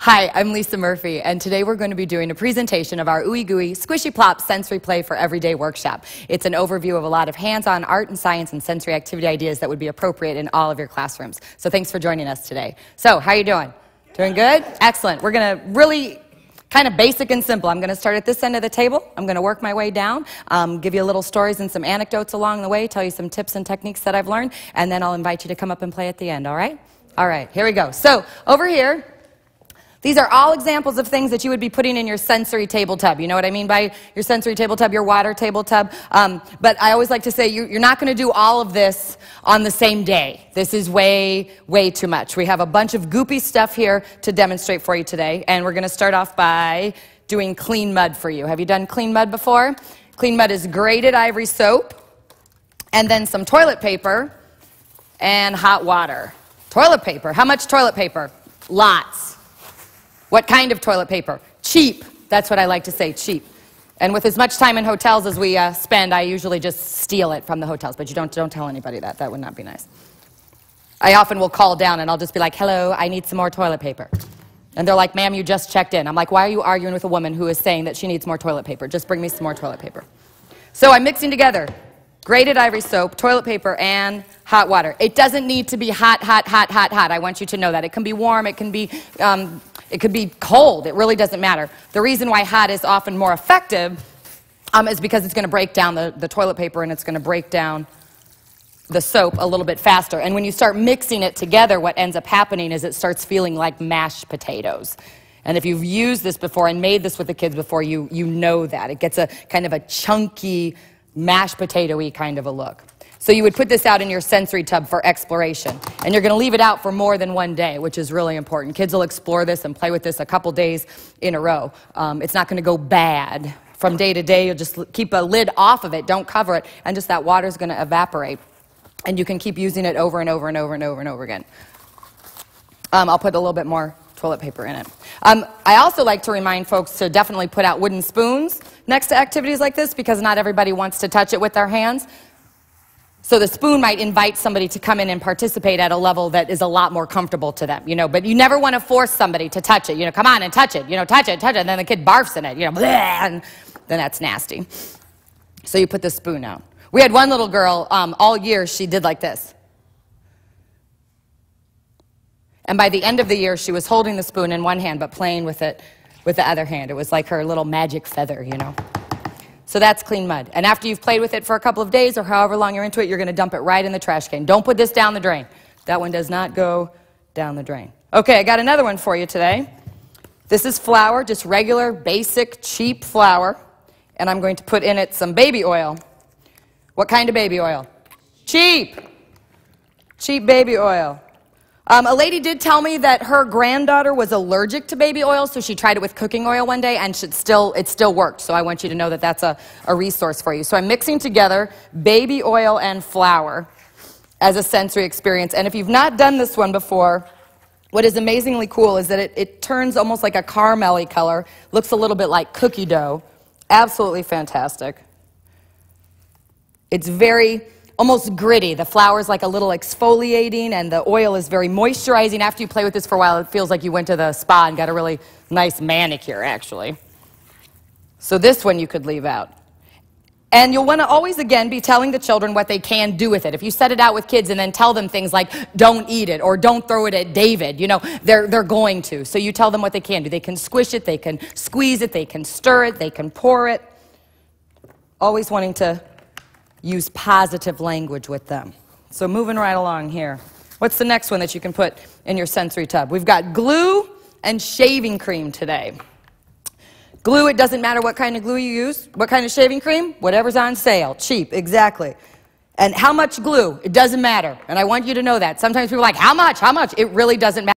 Hi, I'm Lisa Murphy, and today we're going to be doing a presentation of our Ooey Gooey Squishy Plop Sensory Play for Everyday workshop. It's an overview of a lot of hands-on art and science and sensory activity ideas that would be appropriate in all of your classrooms. So thanks for joining us today. So, how are you doing? Doing good? Excellent. We're going to really kind of basic and simple. I'm going to start at this end of the table. I'm going to work my way down, give you little stories and some anecdotes along the way, tell you some tips and techniques that I've learned, and then I'll invite you to come up and play at the end, all right? All right, here we go. So, over here, these are all examples of things that you would be putting in your sensory table tub. You know what I mean by your sensory table tub, your water table tub? But I always like to say you're not going to do all of this on the same day. This is way, way too much. We have a bunch of goopy stuff here to demonstrate for you today, and we're going to start off by doing clean mud for you. Have you done clean mud before? Clean mud is grated ivory soap, and then some toilet paper and hot water. Toilet paper. How much toilet paper? Lots. What kind of toilet paper? Cheap. That's what I like to say, cheap. And with as much time in hotels as we spend, I usually just steal it from the hotels. But you don't tell anybody that. That would not be nice. I often will call down and I'll just be like, hello, I need some more toilet paper. And they're like, ma'am, you just checked in. I'm like, why are you arguing with a woman who is saying that she needs more toilet paper? Just bring me some more toilet paper. So I'm mixing together grated ivory soap, toilet paper, and hot water. It doesn't need to be hot, hot, hot, hot, hot. I want you to know that. It can be warm. It can be cold. It really doesn't matter. The reason why hot is often more effective is because it's going to break down the toilet paper and it's going to break down the soap a little bit faster. And when you start mixing it together, what ends up happening is it starts feeling like mashed potatoes. And if you've used this before and made this with the kids before, you know that. It gets a kind of a chunky, mashed potato-y kind of a look. So you would put this out in your sensory tub for exploration. And you're going to leave it out for more than one day, which is really important. Kids will explore this and play with this a couple days in a row. It's not going to go bad. From day to day, you'll just keep a lid off of it. Don't cover it. And just that water's going to evaporate. And you can keep using it over and over and over and over and over again. I'll put a little bit more toilet paper in it. I also like to remind folks to definitely put out wooden spoons next to activities like this because not everybody wants to touch it with their hands. So the spoon might invite somebody to come in and participate at a level that is a lot more comfortable to them, you know, but you never want to force somebody to touch it, you know, come on and touch it, you know, touch it, and then the kid barfs in it, you know, and then that's nasty. So you put the spoon out. We had one little girl, all year she did like this. And by the end of the year, she was holding the spoon in one hand, but playing with it with the other hand. It was like her little magic feather, you know. So that's clean mud. And after you've played with it for a couple of days or however long you're into it, you're going to dump it right in the trash can. Don't put this down the drain. That one does not go down the drain. Okay, I got another one for you today. This is flour, just regular, basic, cheap flour. And I'm going to put in it some baby oil. What kind of baby oil? Cheap. Cheap baby oil. A lady did tell me that her granddaughter was allergic to baby oil, so she tried it with cooking oil one day, and it still worked. So I want you to know that that's a resource for you. So I'm mixing together baby oil and flour as a sensory experience. And if you've not done this one before, what is amazingly cool is that it turns almost like a caramel-y color, looks a little bit like cookie dough. Absolutely fantastic. It's very almost gritty. The flour is like a little exfoliating, and the oil is very moisturizing. After you play with this for a while, it feels like you went to the spa and got a really nice manicure, actually. So this one you could leave out. And you'll want to always, again, be telling the children what they can do with it. If you set it out with kids and then tell them things like, don't eat it, or don't throw it at David, you know, they're going to. So you tell them what they can do. They can squish it, they can squeeze it, they can stir it, they can pour it. Always wanting to use positive language with them. So moving right along here. What's the next one that you can put in your sensory tub? We've got glue and shaving cream today. Glue, it doesn't matter what kind of glue you use. What kind of shaving cream? Whatever's on sale. Cheap, exactly. And how much glue? It doesn't matter. And I want you to know that. Sometimes people are like, how much? How much? It really doesn't matter.